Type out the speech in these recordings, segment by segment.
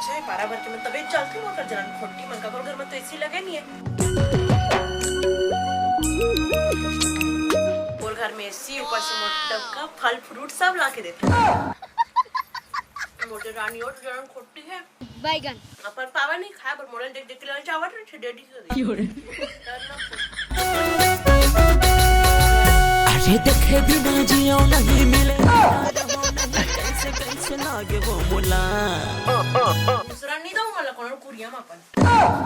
अच्छा है, 12 भर के में तबीयत चलती हुआ कर जरा खोटी मन का घर में तो एसी लगे नहीं है। और घर में एसी ऊपर से मोटा का फल फ्रूट सब ला के देते हैं। मोटे रानी और जरा खोटी है बैगन अपन पावा नहीं खाया पर मोड़े देख देख के लाल चावल रहे डेडी से अरे देखे बिना जियो नहीं मिले कैसे कैसे लागे वो मुला दूसरा नहीं दो मला कोण कुरिया में अपन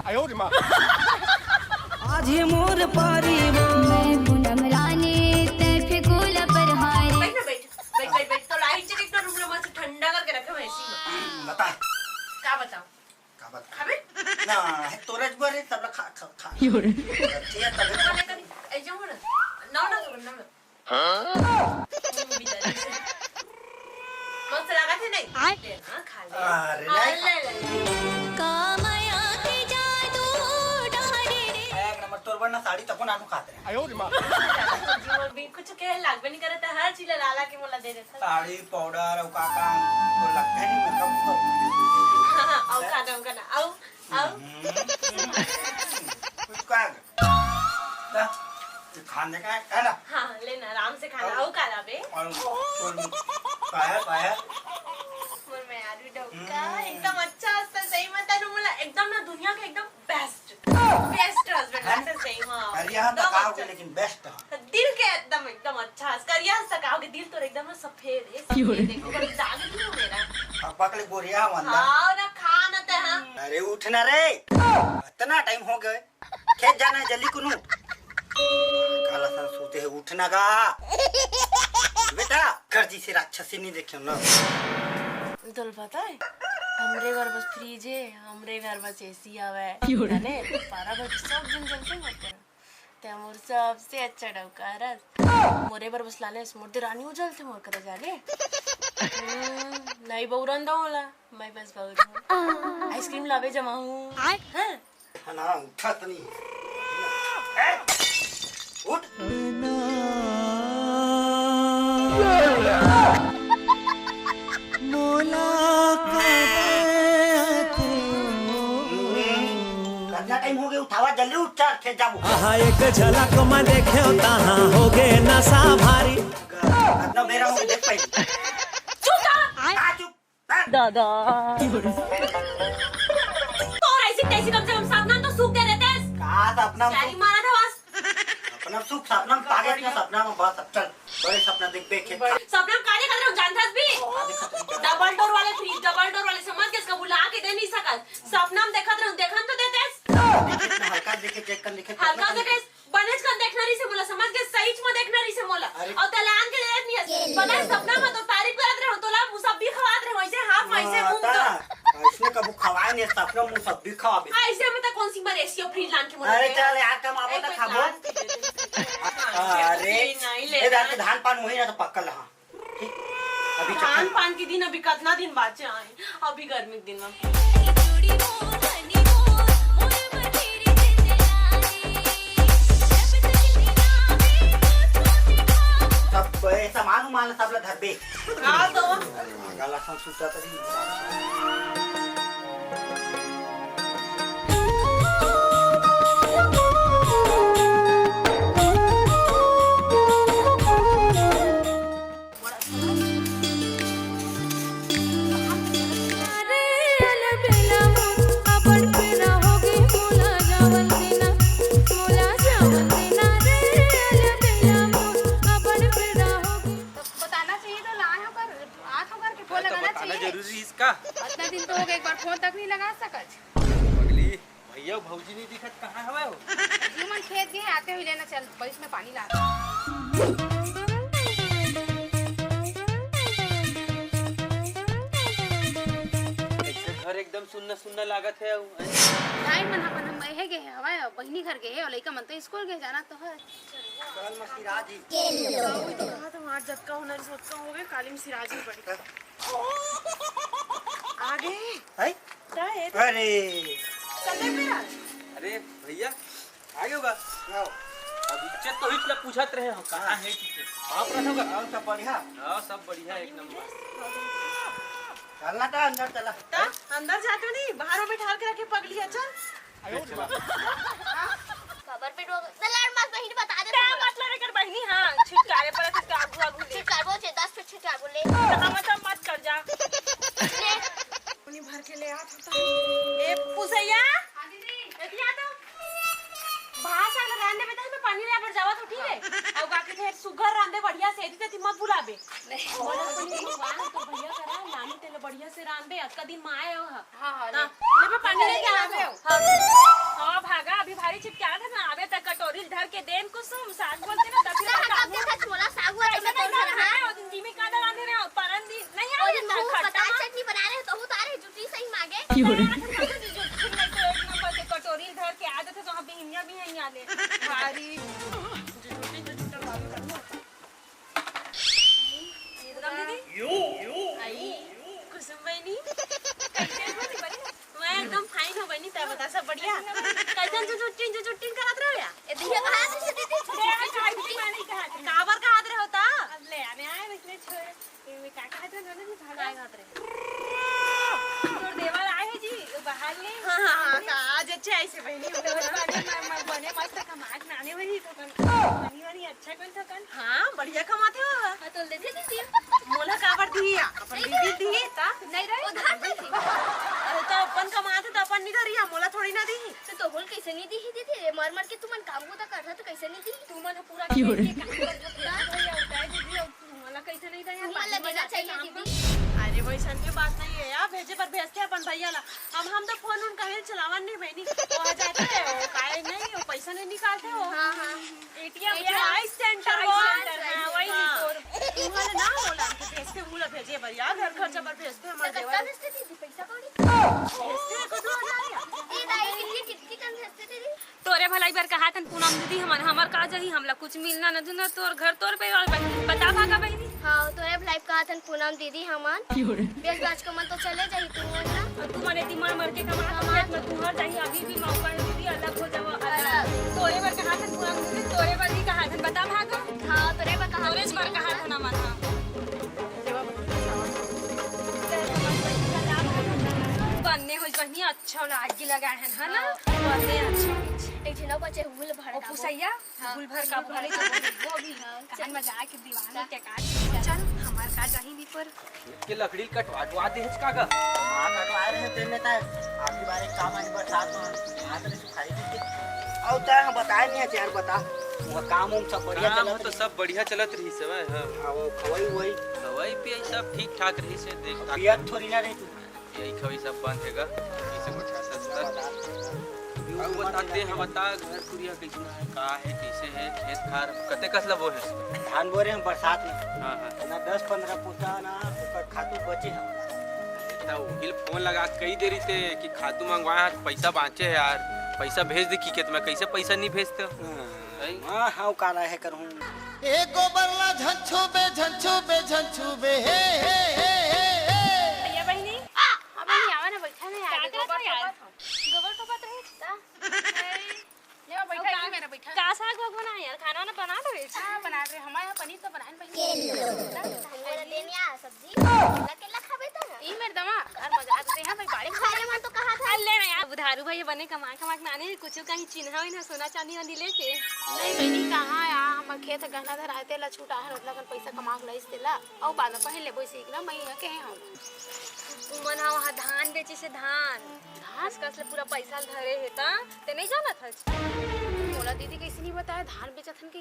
आयो रे मां आज ये मोर पारी मैं पूनम रानी तेरे फूल पर हारे बैठ ना बैठ तो लाइट से कितना रूम में ठंडा करके रखा है एसी में बता क्या बताऊं का बता खाबे ना है तोरज बरे सब लोग खा योरे ये तब ए जाओ ना ना मस्त लगा थे नहीं हां खा ले अरे नहीं कामया के जादू डारे एक नंबर तोर बना साड़ी तपन आनु खाते हैं आयो रे मां जीवन भी कुछ कह लागबे नहीं करता हर चीज लाला के मोला दे देता साड़ी पाउडर और काका तो लगता है नहीं मेकअप को हां आओ खाना आओ कुछ का ना खाने का है ना हां लेना आराम से खाना आओ काला बे और पाया मोर में आलू डोका एकदम अच्छा हस्ता सही मत है मोला एकदम ना दुनिया का एकदम बेस्ट हस्बैंड है सही हां अरे यहां तक आओगे लेकिन बेस्ट दिल के एकदम अच्छा करिया सकाओगे दिल तो एकदम ना सफेद है देखो बड़ा दाग नहीं हो मेरा पापा के लिए बोरिया वंदा हां ना खाना तो हां अरे उठना रे इतना टाइम हो गए खेत जाना है जल्दी कुनू काला सन सोते है उठना का बेटा घर जी से राक्षसी नहीं देखे ना दल पता है हमरे घर बस फ्रिज है हमरे घर बस एसी आवे ने 12 बजे सब दिन जलते मत कर ते मोर सबसे अच्छा डवकारस मोरे बर बस लाले मोर रानी उजलते मोर करे जाले नहीं बहुरन दो होला मैं बस बहुरन आइसक्रीम लावे जमा हूं हां ना उठा तो नहीं उठ कितना टाइम हो गया उठावा जल्दी उठ चार खेत जाबो आहा एक झलक में देखे तहां हो गे नशा भारी कितना बेरा हो गया देख पाई चुप जा चुप दादा और ऐसी तैसी कम से कम सावधान तो सूख दे देते हैं कहा था अपना चाली मारा था बस अपना सुख सपना में पागे क्या सपना में बस अब चल बड़े सपना देख देख के सपना में काले कलर जानता भी डबल डोर वाले फ्रिज डबल डोर वाले समझ के इसका बुला के दे नहीं सकत सपना में देखत रहूं देखन तो देते हल्का देखे चेक कर देखे हल्का देखे बनेज कर देखना रही से बोला समझ के सही में देखना रही से बोला और तलान के देत नहीं बने सपना में तो तारीफ करत रहो तोला मुसब भी खवात रहो ऐसे हाफ ऐसे मुंह तो इसने कबू खवाए नहीं सपना मुंह सब भी खवाबे ऐसे में तो कौन सी मरेसी और फ्रिज लान के बोला अरे चल यार कम आवो तो खाबो अरे नहीं ले इधर के धान पान वही ना तो पक्कल हां ठीक अभी धान पान के दिन अभी कितना दिन बाद से आए अभी गर्मी के दिन में सब सामान उमान सब ला धर बे हां तो गला सन सुता तरी जरूरी इसका इतना दिन तो हो गए एक बार फोन तक नहीं लगा सकत अगली भैया भौजी नहीं दिखत कहां हवे हो जीवन खेत गए आते हुए लेना चल बारिश में पानी ला ऐसे घर एकदम सुन्ना सुन्ना लागत है नहीं मन अपन हम है गए हवा बहिनी घर गए और लइका मन तो स्कूल गए जाना तो है चल मसीराज जी हां तो मार झटका होना सोचता होवे कालिम सिराजी पड़ी आगे है क्या है अरे चले मेरा अरे भैया आ गए होगा आओ अब इज्जत तो हित पूछत रहे हम कहां है टीचर आप रहोगा आओ सब बढ़िया हां सब बढ़िया एक नंबर चलना था अंदर चला। अंदर जाके नहीं बाहर में बिठा के रखे पगली चल। खबर पे डोग लड़ मत बहिनी बता दे क्या मतलब है कर बहनी? हाँ छिटकारे पर तो आगू आगू ले छिटकार बोल 10 पे छिटकार बोले हम तो मत कर जा। उन्हीं भर के ले आ ए पुसैया हां दीदी एतिया तो भाषा में रांदे में तो हमें पानी ले पर जावा तो ठीक है और बाकी फिर सुगर रांदे बढ़िया से एदी तो मत बुलाबे और अपनी भगवान तो भैया करा नानी तेले बढ़िया से रांदे आज का दिन माए हो। हां ले पे पानी लेके आवे हो। हां भागा अभी भारी चिपका था ना आवे तक कटोरी धर के देन कुसुम साग बोलते ना तभी कब देखा मोला सागु है मैं तो हां ओ दिन में कादा रांधे रहे परन दिन नहीं और आवे दिन मुंह पता चटनी बना रहे तो उतारे जुटी सही मांगे कटोरी धर के आदत है तो हम बिहिनिया भी हैं आले भारी दीदी आई कुसुम बहनी कैसे बनी बनी मैं एकदम फाइन हो बनी तब बता सब बढ़िया कैसे जो चुट्टी करत रहे या ए दिया कहां से दीदी काबर का हाथ रहे होता अब ले आने आए इसलिए छोड़ ये काका हाथ में नहीं भागा हाथ रहे तोर देवाल आए है जी बाहर ले हां का आज अच्छा ऐसे बहनी बने मस्त कमाक नाने वाली तो बनी अच्छा कौन था कन हां बढ़िया कमाते हो तो देते दीदी मोला काबर दी अपन दीदी दी ता नहीं रहे उधार दे दी अरे तो अपन कमाते तो अपन नहीं करिया मोला थोड़ी ना दी तो बोल कैसे नहीं दी दीदी मर मर के तुमन काम को तो कर रहा तो कैसे नहीं दी तू मन पूरा के काम कर दीदी मोला कैसे नहीं दया मला देना चाहिए दीदी अरे वैसन के बात नहीं है यार भेजे पर भेजते अपन भैया ला हम तो फोन उन कहे चलावन नहीं बहनी वो आ जाते है वो काहे नहीं वो पैसा नहीं निकालते हो हां हां एटीएम आई सेंटर हां वही तोर तुम्हारे ना बोला कि भेजते बोला भेजे भैया घर खर्चा पर भेजते हमारे तो देवा भेजते दीदी पैसा कौड़ी भेजते को 2000 ए दाई कितनी कम भेजते दीदी तोरे भलाई बार कहा तन पूनम दीदी हमर का जही हमला कुछ मिलना न दुना तोर घर तोर पे और बता भागा बहनी हां तोरे लाइफ कहा तन पूनम दीदी हमन बेस बाज को मन तो चले जाई तू ना तू माने दिमाग मर के कमा में तू हर जाही अभी भी मौका है दीदी अलग हो जाओ अलग तोरे बार कहा तन पूनम दीदी तोरे बार भी कहा तन बता भागा हां तोरे बा कहा तोरे बार कहा था ना मन बनने हो बहनी अच्छा लागी लगाए हैं है ना बनने अच्छा एक जिना बच्चे हुल भर ओ पुसैया गुल भर का भरे तो वो भी कहां मजाक के दीवाना के काट चल हमार का चाही भी पर के लकड़ी कटवा दे का हां कटवा रहे थे में ता आखिरी बार एक काम आज बरसात में हाथ में सुखाई थी और ता बताए नहीं यार बता वो काम सब बढ़िया काम चलत तो सब बढ़िया चलत रही से हां वो खवई वही दवाई पिया सब ठीक ठाक रही से देख पियत थोड़ी ना रही तू यही खवी सब बंद हैगा इसे कुछ सस्ता अब बताते हम बता घर पुरिया कैसे है का है कैसे है खेत खार कते कसला वो है धान बोरे हम बरसात में हां हां ना 10-15 पुता ना ओकर खातू बचे हम इतना उहिल फोन लगा कई देरी से कि खातू मंगवाया पैसा बांचे है यार पैसा भेज दे की खेत में कैसे पैसा नहीं भेजते हां हां काला है करहूं ए गोबरला झंझू बे हे ये बहनी अब नहीं आवा ना बैठा नहीं यार गोबर तो बात रहे ले बैठा है मेरा बैठा का साग बना यार खाना ना बना दो हां बना रहे हमारे यहाँ पनीर तो बनाए बहनी हमरा देनिया सब्जी केला खाबे त ना ई मेरे दमा घर मजा आते हैं भाई बाड़ी खाने मन तो कहा था ले ना यार बुधारू भाई बने कमा नाने कुछ कहीं चिन्ह ना सोना चांदी वांदी लेके नहीं बहनी कहां यार हमर खेत गहना धर आते ला छूटा है लगन पैसा कमा के लइस देला और बाद में पहले बोई सीख ना मैं के हम तुमन वहाँ धान बेचे से धान घास कसले पूरा पैसा धरे है ता ते नहीं जानत हज बोला दीदी कैसे नहीं बताया धान बेचत हन के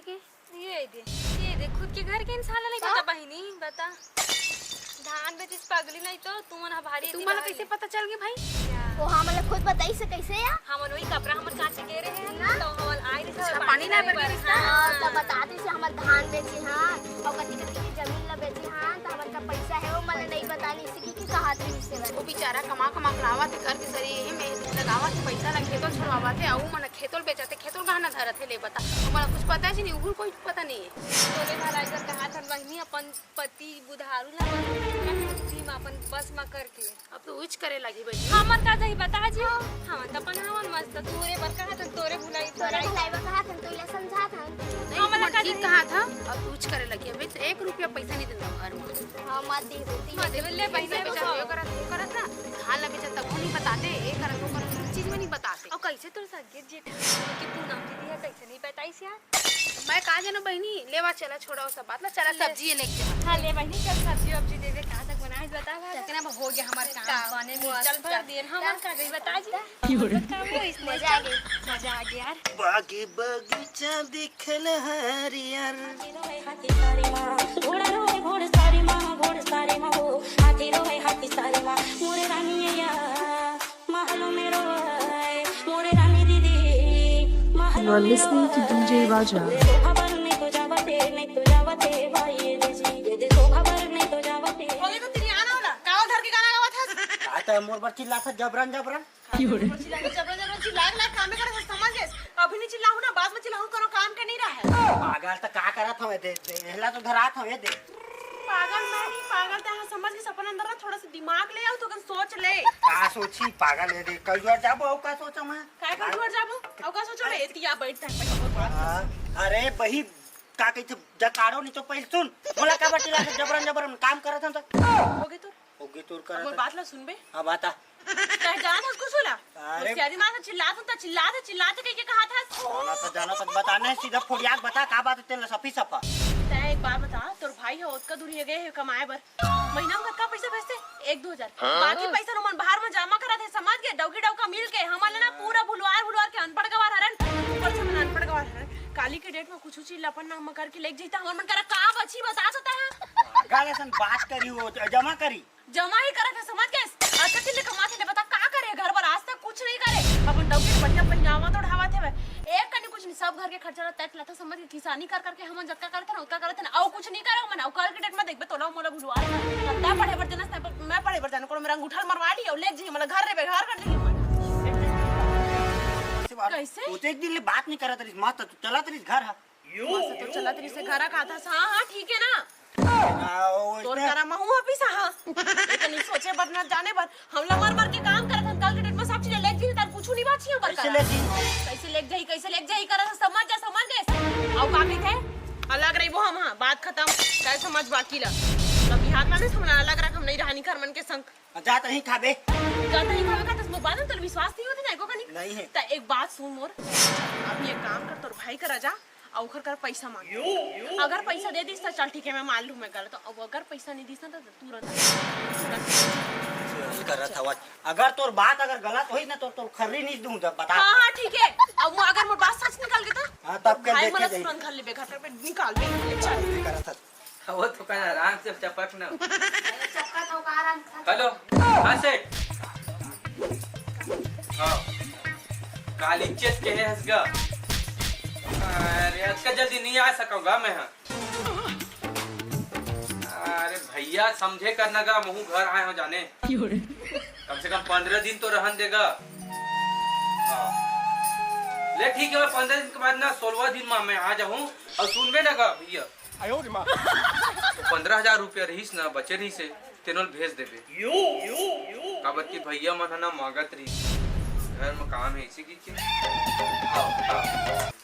ये दे खुद के घर के इंसान नहीं पता बहिनी बता धान बेचिस पगली नहीं तो तुमन भारी तुम्हारा कैसे पता चल गया भाई वो हमला खुद बताई से कैसे या हमन वही कपड़ा हमन काचे के रहे हैं तो हमन आई रे पानी ना भर के हां तो बता दे से हमर धान बेची हां और कति कति की जमीन ला बेची हां तो हमर का पैसा है वो मला नहीं बतानी इसी की कहा थी उससे वो बेचारा कमा लावा थे घर के सरी यही में लगावा थे पैसा ना खेतों छुड़वावा थे और मन खेतों बेचते खेतों गहना धरत है ले बता हमरा कुछ पता है नहीं उहुर कोई पता नहीं है तोरे भलाई कर कहा था बहिनी अपन पति बुधारू ला टीम अपन बस में करके अब तो उच करे लगी बहनी हमर का दही बता जी हम त अपन हमन मस्त तोरे बर कहा था तोरे भुलाई तोरे लाइवा कहा था तो इला समझा था हमन का ठीक कहा था अब कुछ करे लगी अबे तो 1 रुपया पैसा नहीं देता घर में हाँ मत दी होती मत देवे ले पैसा बेचा ये करत ना धान ला बेचा तब वो नहीं बताते ये करत वो करत चीज में नहीं बताते और कैसे तोर सगे जेठ कि पूनम दीदी है कैसे नहीं बताइस यार मैं कहा जानो बहनी लेवा चला छोड़ा सब बात ना चला सब्जी लेके जा हां ले बहनी चल सब्जी वब्जी दे दे कहां तक बनाए बता कितना हो गया हमार काम बने में चल भर देर हमन का गई बता जी काम हो इसमें मजा आ गया यार बागी बगीचा दिखल हरियर हाथी सारी माँ घोड़ा रोए घोड़ सारी माँ घोड़ सारी माँ हो हाथी रोए हाथी सारी माँ मोरे रानी या महलों में रोए मोरे रानी दीदी You are listening to DJ Raja. खबर नहीं तो जावते भाई ये दे तो खबर नहीं तो जावते होगे तो तेरी आना वाला काव धर के गाना गावा था आता मोर पर चिल्ला था जबरन जबरन जबरदस्ती लाग लाग काम करे समझ गए अभी नहीं चिल्लाऊं ना बाद में चिल्लाऊं करो काम का नहीं रहा है पागल तो का करत हवे दे हेला तो धरात हवे दे पागल मैं नहीं पागल ते हाँ समझ के सपन अंदर ना थोड़ा सा दिमाग ले आओ तो कन सोच ले का सोची पागल है दे कई बार जाबो का सोचा मैं काय कर घर जाबो औ का सोचो रे एतिया बैठता है अरे बही का कहते जकारो नहीं तो पहले सुन बोला का बटिला जबरन जबरन काम करत हन तो होगे तो होगी तोर और करत बात ला सुनबे हां बता कह जाना था उसको सुला अरे त्यारी मां चिल्लाते कह के कहा था ना तो जानो तक बताना है सीधा फोड़ियाक बता का बात तेल सफी सफा तै एक बार बता तोर भाई है उसका दूर गए है कमाए बर महीना में कितना पैसा भेजते 1-2 हजार बाकी पैसा रोमन बाहर में जमा करा थे समझ गए डौकी डौका मिल के हमारे ना पूरा भुलवार के अनपढ़ गवार हरन ऊपर से मन अनपढ़ गवार हरन काली के डेट में कुछ चीज लपन नाम करके लेके जाता हमर मन करा का बची बता सकता है गालेसन बात करी हो जमा करी जमा ही करा था समझ गए अच्छा तिल्ले कमाते थे बता का करे घर पर आज तक कुछ नहीं करे अपन डौकी बढ़िया पहनावा तो ढावा थे एक कनी कुछ नहीं सब घर के खर्चा तय लाता समझ के किसानी कर करके हम जक्का करते ना उतना करते ना और कुछ नहीं करो मन कल के डेट में देखबे तोला मोला भुलवा लगता पढ़े पर देना मैं पढ़े पर जाने को मेरा अंगूठा मरवा ली और ले जी मतलब घर रे बेघर कर दी कैसे उते एक दिन ले बात नहीं करत रही मत तू चला तेरी घर है तो चला तेरी से घर का था हां ठीक है ना तोर ना करा महू ऑफिस हां लेकिन सोचे पर ना जाने पर हम लोग मर के काम करत हन कल के डेट में सब चीज लेक जी तार कुछ नहीं बात छियो पर कैसे ले जी कैसे लेक जाई करे समझ गए और का थे अलग रही वो हम हां बात खत्म काय समझ बाकी ला कभी हाथ में हम अलग रख हम नहीं रहनी घर मन के संग जात नहीं खाबे जाता ही खावे का तो बाद में तो विश्वास नहीं होती ना को नहीं है त एक बात सुन मोर अब ये काम कर तोर भाई का राजा और कर पैसा मांग अगर पैसा दे दीस तो चल ठीक है मैं मान लूं मैं गलत अब अगर पैसा नहीं दीस ना तो तुरंत करत हवा अगर तोर बात अगर गलत होई ना तो तोर खर्री नहीं दूं जब बता हां ठीक है अब वो अगर मोर बात सच निकल गई तो हां तब के भाई देखे मला जाई तुरंत घर ले बेघर पे निकाल दे चल करत वो तो कहना आराम से चपक ना चक्का तो का आराम से हेलो हाँ सेठ हाँ काली चेत के है हंसगा अरे आज का जल्दी नहीं आ सकूंगा मैं हाँ अरे भैया समझे करना का मुँह घर आए हो जाने कम से कम 15 दिन तो रहन देगा हाँ ले ठीक है 15 दिन के बाद ना 16वां दिन में मैं आ जाऊँ और सुनबे ना का भैया 15,000 रुपया रहीस ना बचे रही से तेनोल भेज देबे काबर की भैया मन ना मांगत रही घर में काम है इसी की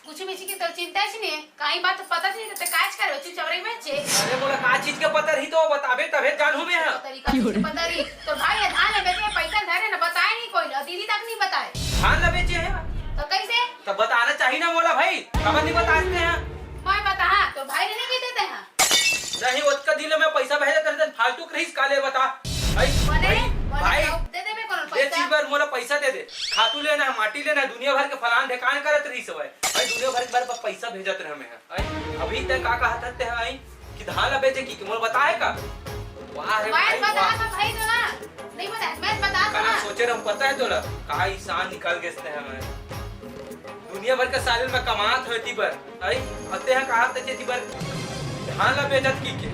कुछ में की तो चिंता ही नहीं काई बात पता नहीं तो काज करे चीज चवरे में छे अरे बोला का चीज के पता रही तो बताबे तबे जानू में है तरीका से पता रही तो भाई धान ले बेचे पैसा धरे ना बताए नहीं कोई दीदी तक नहीं बताए धान न बेचे है तो कैसे तो बताना चाहिए ना बोला भाई कब नहीं बताते हैं मैं बता तो भाई ने नहीं देते हैं नहीं उसका दिन में पैसा भेजा कर फालतू रहीस काले बता भाई भाई दे देबे कोन ये चीज पर मोला पैसा दे दे खातू लेना माटी लेना दुनिया भर के फलान ढेकान करत रही सब भाई दुनिया भर के बार पैसा भेजत रहे हमें अभी तक का कहते हैं आई कि धान बेचे की मोला बताए का वाह रे मैं भाई बता वाह भाई तो ना नहीं बता मैं बता का सोचे रहा पता है तोला का इंसान निकल गए हमें दुनिया भर के साल में कमात होती पर आई अते हैं कहा ते चेती पर धान ला बेचत की के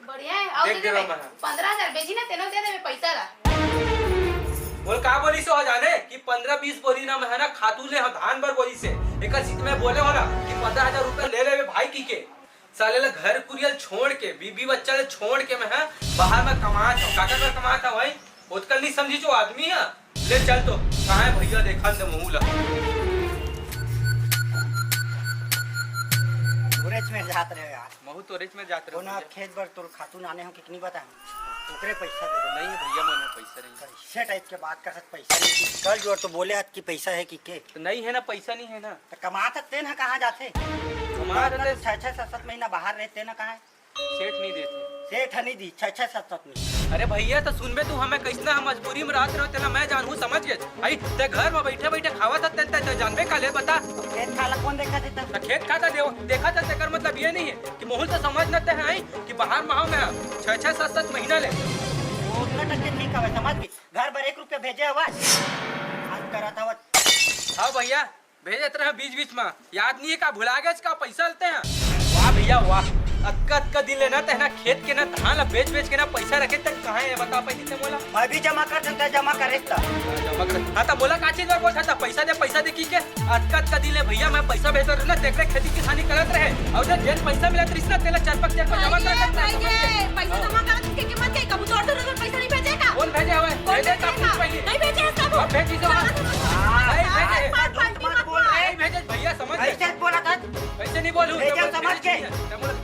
बढ़िया है और देख दे रहा मैं 15,000 बेची ना तेनो दे देबे पैसा ला बोल का बोली से हो जाने कि 15-20 बोरी ना है ना खातू ले धान बर बोली से एक सीट में बोले होला कि 15,000 रुपया ले लेवे भाई की के साले ला घर कुरियल छोड़ के बीबी बच्चा ले छोड़ के मैं बाहर में कमात हूं काका कर कमात हूं भाई उतकल नहीं समझी जो आदमी है ले चल तो कहां है भैया देखा तो मुंह ला पूरे रेच में जात रहे यार। महू तोरेच में जात वो रहो ना भैया। खेत बर तोर खातून आने हो कितनी बता ओकरे पैसा दे दो। नहीं है भैया मन में पैसा नहीं है। कैसे टाइप के बात कर सकते पैसा नहीं कि कल जोड़ तो बोले हाथ की पैसा है कि के तो नहीं है ना पैसा नहीं है ना। तो कमा सकते ना कहाँ जाते हमारे 6-6-7 महीना बाहर रहते ना कहाँ सेठ नहीं देते। सेठ नहीं दी 6-6-7 महीना। अरे भैया तो सुनबे तू हमें कैसना हम मजबूरी में रात रहो तेला मैं जानू समझ गए भाई ते घर में बैठे बैठे खावा था ते जानबे का ले बता। खेत खाला कौन देखा देता तो खेत खाता देखा था तेकर मतलब ये नहीं है कि मोहल तो समझ न ते हैं कि बाहर माह में 6-6-7 महीना ले उतना टक्के ठीक है समझ गई। घर पर 1 रुपया भेजे हुआ आज करा था। हाँ भैया भेजते रहे बीच बीच में याद नहीं है का भुला गए का पैसा लेते हैं। वाह भैया वाह अक्का अक्का दिल है ना तेना खेत के ना धान ला बेच बेच के ना पैसा रखे तक कहाँ है बता पाई ते मोला। मैं भी जमा कर सकता जमा करे था जमा कर हाँ तो मोला का चीज और बोल था पैसा दे की के अक्का अक्का दिल है भैया मैं पैसा भेज रहा ना देख रहे खेती किसानी करत रहे और जब जेल पैसा मिला तो इसना तेला 4-5 जमा कर सकता है। पैसा जमा करने की कीमत क्या कबूतर ऑर्डर अगर पैसा नहीं भेजेगा कौन भेजे हुए भेजे तब कुछ पहले नहीं भेजे सब अब भेज दीजिए नहीं भेजे मत बोल रहे नहीं भेजे भैया समझ गए ऐसे बोला था पैसे नहीं बोलूं भेजा समझ के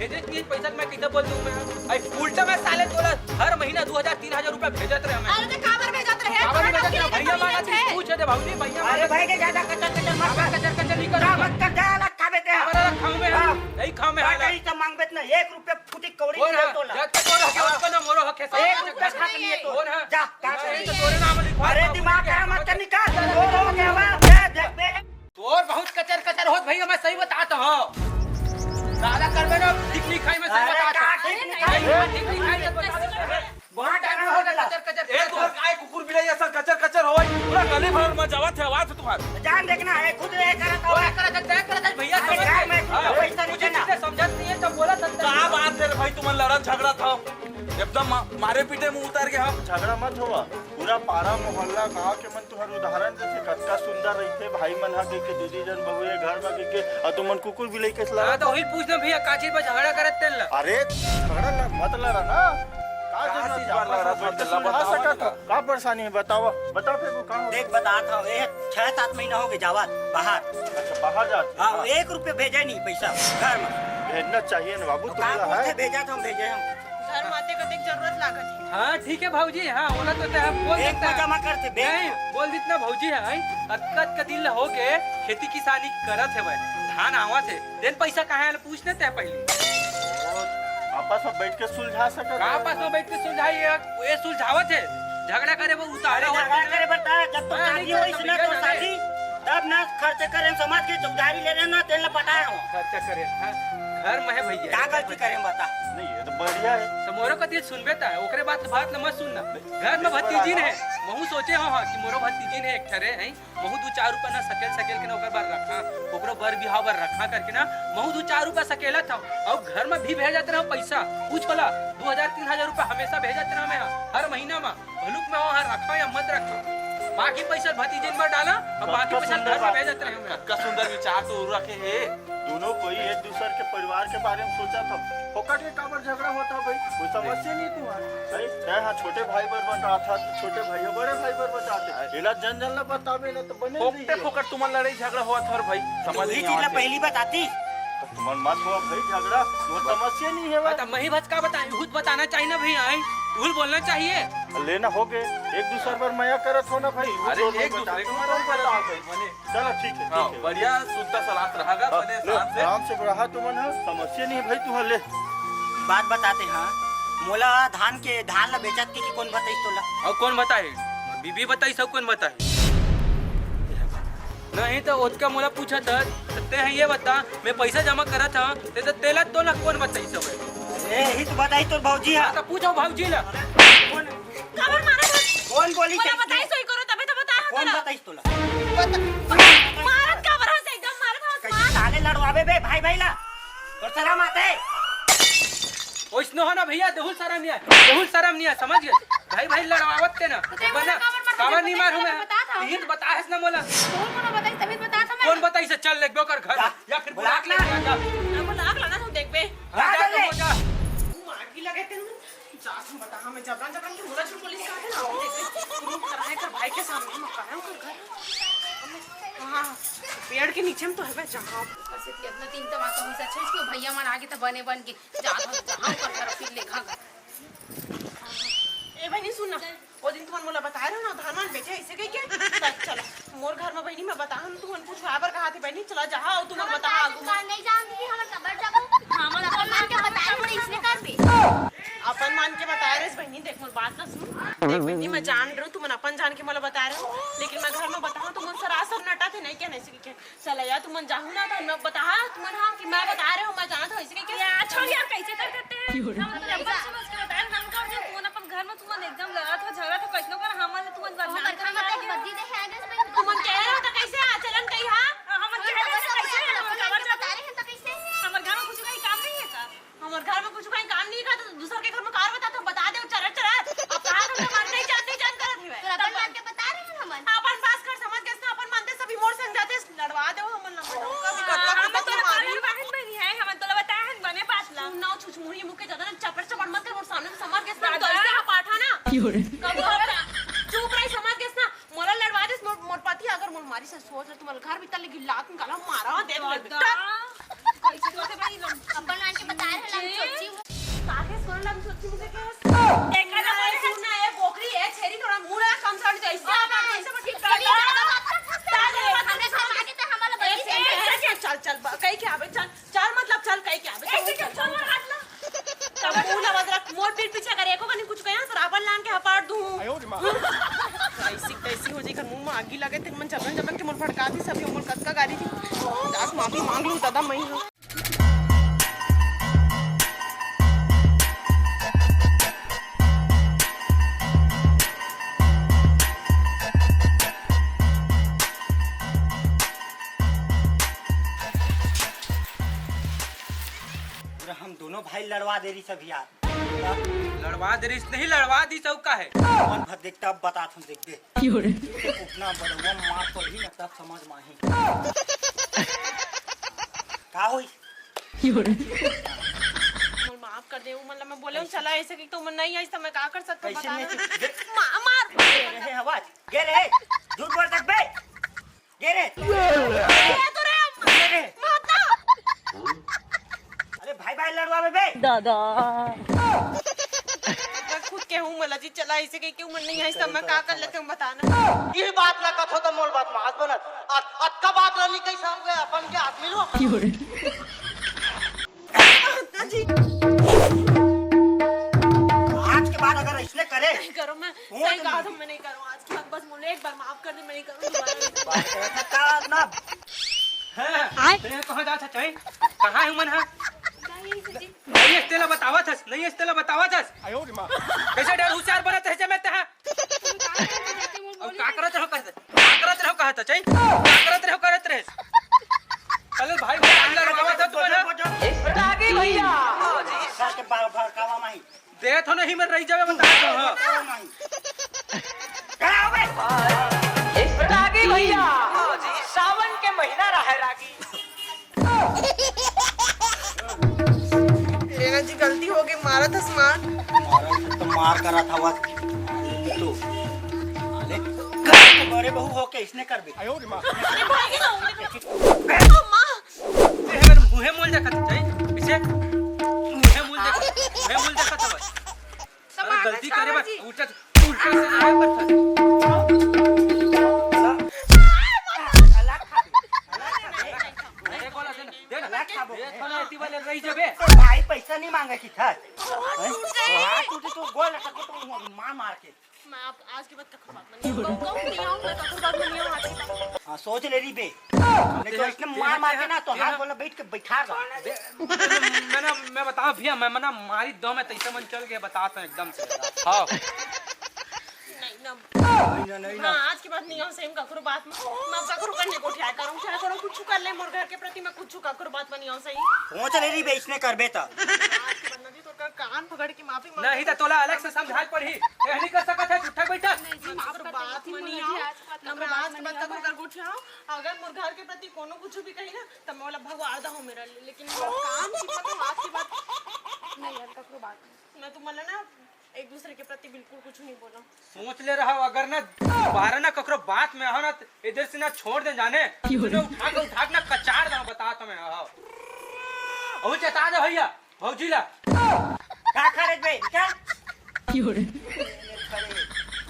भेजे नहीं पैसा मैं किधर बोल दूं मैं आई उल्टा मैं साले तोला हर महीना 2000-3000 रुपया भेजत रहे मैं। अरे तो काबर भेजत रहे काबर भेजत रहे भैया मांगा थी पूछे दे भाऊजी भैया अरे भाई के ज्यादा कचर मत कर कचर नहीं कर मत कर जा अलग खावे दे हमारा खाओ में नहीं खाओ में हाल कहीं से मांगबे ना 1 रुपया फुटी कौड़ी और दे तोला जब तक और के उसको ना मोरो हके 1 रुपया खा के लिए तो और हां जा का नहीं तो तोरे नाम लिखवा अरे दिमाग खराब मत कर निकाल और हो गया वा देख बे तोर बहुत कचर होत भैया मैं सही बताता हूं ज्यादा करबे ना ठीक नहीं खाई मैं सही बताता ठीक नहीं खाई तो बता बहुत टाइम हो गया कचर ए तोर काय कुकुर बिलाई ऐसा कचर होय पूरा गली भर में जावत है आवाज तुम्हार जान देखना है खुद रह करत हो और करत भैया समझ यार मैं हाँ, पैसा मुझे नहीं चीजें समझत नहीं है तो बोला सकता का बात है भाई तुम लड़त झगड़ा था एकदम मारे पीटे मुंह उतार के हम झगड़ा मत हुआ पूरा पारा मोहल्ला गांव के मन तुहर उदाहरण जैसे कतका सुंदर रहते भाई मन हा के दीदी जन बहुए घर में के और तुमन कुकुर बिलाई के हां तो वही पूछना भैया काची पे झगड़ा करत तेल अरे झगड़ा मत लड़ा ना का परेशानी है बताओ बता फिर कहाँ देख बताता हूँ 6-7 महीना हो गए जावा बाहर अच्छा बाहर जाते हाँ 1 रुपया भेजा नहीं पैसा घर में भेजना चाहिए ना बाबू तुम्हारा है भेजा था हम भेजे हम घर माते का देख जरूरत लागत है। हाँ ठीक है भाऊजी हाँ बोला तो हम बोल एक सकता है जमा करते नहीं बोल जितना भाऊजी है अक्कत का दिल हो गए खेती किसानी करत है भाई धान आवा थे देन पैसा कहाँ है पूछने थे पहले आपस में बैठ के सुलझा सके आपस में बैठ के सुलझाइए ये सुलझावत है झगड़ा करे वो उतारा झगड़ा करे बता जब तो शादी हो इसने तो शादी तब ना खर्च करें समाज की चौधारी ले रहे ना तेल पटाया हो खर्चा करे हाँ घर में है भैया क्या गलती करें बता नहीं ये तो बढ़िया है तो मोरो का दिल सुनबे ता ओकरे बात न मत सुनना घर में भतीजी है महू सोचे हो हाँ कि मोरो भतीजी ने एक ठरे हैं महू 2-4 रुपया ना सकेल के ना ओकर बार रखा ओकरो बर बिहाव बर रखा करके ना महू 2-4 रुपया सकेला था और घर में भी भेजत रहा पैसा पूछ बोला 2000-3000 रुपया हमेशा भेजत रहा मैं हर महीना में भलुक में वहाँ रखा या मत रखा बाकी पैसा भतीजे में डाला और बाकी पैसा घर में भेजत रहे मैं का सुंदर विचार तो रखे है दोनों कोई एक दूसरे के परिवार के बारे में सोचा था फोकट के काबर झगड़ा होता भाई कोई समस्या नहीं तुम्हारी अरे हाँ छोटे भाई बर बन रहा था तो छोटे भाई बड़े भाई बर बताते इला जन ना बतावे ना तो बने फोकट तुम्हार लड़ाई झगड़ा हुआ था भाई समझ ये नहीं चीज पहली बताती तुमन मत हुआ भाई झगड़ा वो समस्या नहीं है बता मही भच का बताए खुद बताना चाहिए ना भैया भूल बोलना चाहिए लेना हो गए एक दूसरे पर मया करत हो ना भाई अरे एक दूसरे को मत बताओ भाई मने चलो ठीक है हां बढ़िया शुद्ध सलाह रहेगा बने शान से आराम से रहा तुमन समस्या नहीं है भाई तू ले बात बताते हाँ मोला धान ला बेचत के कौन बताई तोला और कौन बताए बीबी बताई सब कौन बताए नहीं तो उसका मोला पूछा था ते हैं ये बता मैं पैसा जमा करा था ते तो तेला तो ना कौन बताई सब ए ही तो बताई तो भौजी है तो पूछो भाऊजी ला कौन काबर मारा कौन बोली बोला बताई सोई करो तबे तो बता कौन बताई तोला मारत काबर हंस एकदम मारत हंस कैसे साले लड़वावे बे भाई भाई ला और सलाम आते ओइसनो हो ना भैया देहुल शरम नहीं है समझ गए भाई भाई लड़वावत ते ना बना काबर नहीं मारू मैं तीन बता है ना मोला कौन बताई तबे बता था मैं कौन बताई से चल लेक कर घर या फिर बुला के ले जा हमको लाग लगा तुम देख बे जा मागी लगे तेन जा तुम बता हमें जबरन की मुरज पुलिस का है ना देख कर भाई के सामने मकान कर घर हाँ पेड़ के नीचे में तो है बे जहाँ ऐसे कि अपना तीन तमाशा हुई अच्छा इसको भैया मन आगे तो बने बन के जा जहाँ कर घर फिर ले खा ए बहनी सुन ना वो दिन तुमन मोला बताया रहो ना धान मान बेचे ऐसे कही के चलो मोर घर में बहनी मैं बता हम तुमन पूछ आबर कहा थे बहनी चला जहाँ हो तुमन बता आगू नहीं जानती हमर कबर जाबो हमर अपन मान के बताए मोर इसने कर भी अपन मान के बताया रे बहनी देख मोर बात ना सुन देख बहनी मैं जान रही हूँ तुमन अपन जान के मोला बता रहे हो लेकिन मैं घर में बताऊँ तुमन सरासर नटा थे नहीं क्या नहीं के चला यार तुमन जाहू ना तो मैं बता तुमन हाँ कि मैं बता रहे हो मैं जाना था ऐसे क्या छोड़ यार कैसे कर देते हैं हम तो समझ के बताए हम कर दे तुमन अपन घर में तुमन एकदम लड़ा था झगड़ा था कैसनो कर हमन तुमन बदनाम कर मतलब बद्दी दे है आगे तुमन कह रहे हो तो कैसे आ चलन कही हां हमन कह रहे हैं कैसे खबर बता रहे हैं तो कैसे हमर घर में कुछ कहीं काम नहीं है का हमारे घर में कुछ कहीं काम नहीं का तो दूसरे के घर में कार बता तो बता दे चरत चरत अब कहां तुम हमारे नहीं जान करत है तो अपन मान के बता रहे हैं हमन अपन बात कर समझ के अपन मानते सभी मोर संग जाते लड़वा दे हमन नंबर कभी करता हम तो बहन बहन है हम तो बताया है बने पातला ना छुछमुड़ी मुंह के ज्यादा चपड़ चपड़ मत कर और सामने समझ के तो ऐसे हा पाठा ना कब चुप रही समझ के ना मोला लड़वा दे मोर पति अगर मोर मारी से सोच ले तुम्हारे घर भीतर लेके लात निकाला मारा देख ले कैसे करते भाई अपन मान के बता रहे हैं सोची काहे सोन लग सोची मुझे के एक ना बोले सुनना है बोकरी है छेरी थोड़ा मुड़ा कम सड़ जाए इससे आप ऐसे मत ठीक चल चल कहीं क्या आवे चल चल मतलब चल कहीं क्या आवे चल हाथ ला तब मुंह लगा रख मोर पीठ पीछे करे एको कनी कुछ कया सराबन लान के हपाड़ दूं ऐसी हो जाई कर मुंह में आगी लगे थे मन जबन के मोर फड़का थी सभी मोर कद का गाड़ी थी जाक माफी मांग लूं दादा मैं हूं हम दोनों भाई लड़वा दे रही सब यार लड़वा दे रही नहीं लड़वा दी चौका है मन भर देखता अब बता तुम देख दे उतना बड़ा मार पड़ी ना तब समझ माही का होई माफ कर दे मतलब मैं बोले चला ऐसे कि तुम नहीं आई तो मैं क्या कर सकता कैसे बता नहीं मार रहे आवाज गे रे झूठ बोल तक बे गे रे तो रे माता अरे भाई भाई लड़वा बे दादा मैं खुद के हूं मला जी चला ऐसे कि क्यों मन नहीं आई सब मैं का कर लेते हूं बताना ये बात ना कथो तो मोल बात मास बनत अक्का बात रनी कैसे हम गए अपन के आदमी लो जी आज के बाद अगर इसने करे नहीं करो मैं सही कहा था मैं नहीं करूं आज के बाद बस मुझे एक बार माफ कर दे मैं नहीं करूं दोबारा बात करता था ना हां तेरे कहां जा था कहां है मन है नहीं इस्तेला बतावा था नहीं इस्तेला बतावा था कैसे डर होशियार बनत है जमे ते अब का करत रहो कहत चाहिए का करत रहे चल भाई अंदर लगावा था तू आगे भैया सर के बार बार कावा माही दे तो नहीं मर रही जावे बता दो हां कावा माही क्या होवे आगे भैया सावन के महीना रहे रागी रेना जी गलती हो गई मारा था स्मार्ट तो मार करा था वो तो अरे घर बड़े बहू होके इसने कर भी तेरे मुंह मोल देखत चाहिए पीछे मुंह मोल देखत है गलती करे बस उल्टा से आए पर भाई पैसा नहीं मांगे की था तो गोल मार मार के मैं आज के बाद कखर बात नहीं आऊं मैं कखर बात नहीं आऊं आज के बाद हाँ सोच ले रही बे नहीं तो इसने मार मार के ना तो हाथ बोला बैठ के बैठा मैंने मैं बताऊं भैया मैं मना मारी दो में तैसे मन चल गया बताता हूं एकदम से हां नहीं हाँ आज के बाद नहीं आऊं सेम कखर बात में मैं कखर करने को क्या करूं कुछ कर ले मोर घर के प्रति मैं कुछ कखर बात में नहीं आऊं सही पहुंच ले रही बे इसने कर बे तो आज के बाद नदी तो कान पकड़ के माफी मांग नहीं तो तोला अलग से समझाई पड़ी ये नहीं कर सकत है उठा बैठा बात में नहीं आऊं ना मैं आज के बाद कखर कर गुठिया अगर मोर घर के प्रति कोनो कुछ भी कही ना तो मैं वाला भगवान दा हूं मेरा लेकिन काम की पता आज के बाद नहीं यार कखर बात मैं तुम्हारा ना एक दूसरे के प्रति बिल्कुल कुछ नहीं बोला। सोच ले रहा हो अगर ना दोबारा ना ककरो बात में हो ना तो इधर से ना छोड़ दे जाने उठा के ना कचाड़ दो बता तुम्हें अब चेता दे भैया भौजी ला का करे बे क्या